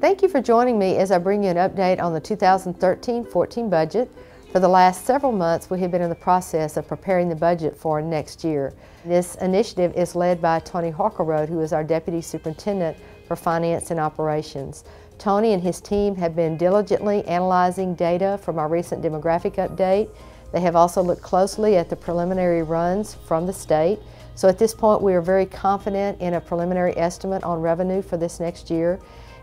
Thank you for joining me as I bring you an update on the 2013-14 budget. For the last several months, we have been in the process of preparing the budget for next year. This initiative is led by Tony Harkerode, who is our Deputy Superintendent for Finance and Operations. Tony and his team have been diligently analyzing data from our recent demographic update. They have also looked closely at the preliminary runs from the state. So at this point, we are very confident in a preliminary estimate on revenue for this next year.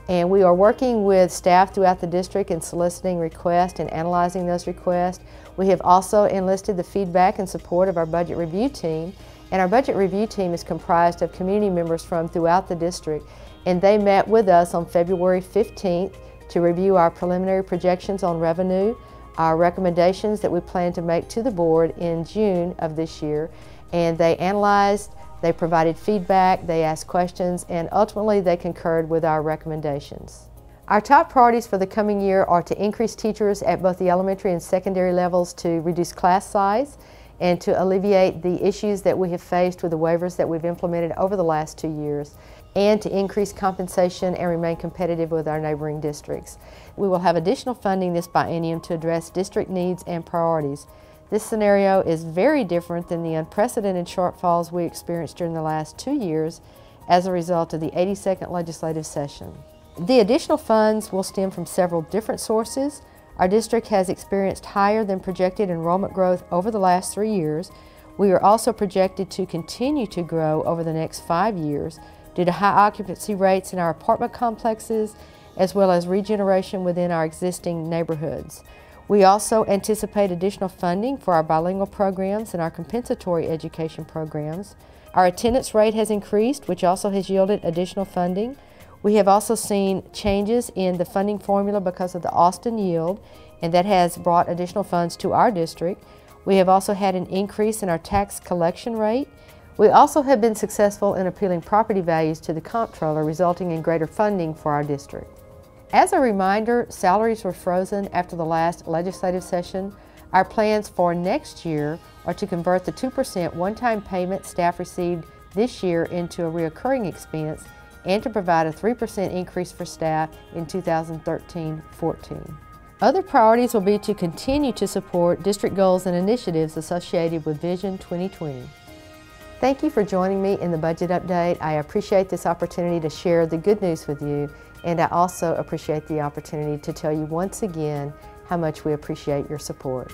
And we are working with staff throughout the district and soliciting requests and analyzing those requests. We have also enlisted the feedback and support of our budget review team. And our budget review team is comprised of community members from throughout the district. And they met with us on February 15th to review our preliminary projections on revenue, our recommendations that we plan to make to the board in June of this year. And they analyzed, they provided feedback, they asked questions, and ultimately they concurred with our recommendations. Our top priorities for the coming year are to increase teachers at both the elementary and secondary levels, to reduce class size, and to alleviate the issues that we have faced with the waivers that we've implemented over the last 2 years, and to increase compensation and remain competitive with our neighboring districts. We will have additional funding this biennium to address district needs and priorities. This scenario is very different than the unprecedented shortfalls we experienced during the last 2 years as a result of the 82nd legislative session. The additional funds will stem from several different sources. Our district has experienced higher than projected enrollment growth over the last 3 years. We are also projected to continue to grow over the next 5 years due to high occupancy rates in our apartment complexes, as well as regeneration within our existing neighborhoods. We also anticipate additional funding for our bilingual programs and our compensatory education programs. Our attendance rate has increased, which also has yielded additional funding. We have also seen changes in the funding formula because of the Austin yield, and that has brought additional funds to our district. We have also had an increase in our tax collection rate. We also have been successful in appealing property values to the comptroller, resulting in greater funding for our district. As a reminder, salaries were frozen after the last legislative session. Our plans for next year are to convert the 2% one-time payment staff received this year into a recurring expense and to provide a 3% increase for staff in 2013-14. Other priorities will be to continue to support district goals and initiatives associated with Vision 2020. Thank you for joining me in the budget update. I appreciate this opportunity to share the good news with you, and I also appreciate the opportunity to tell you once again how much we appreciate your support.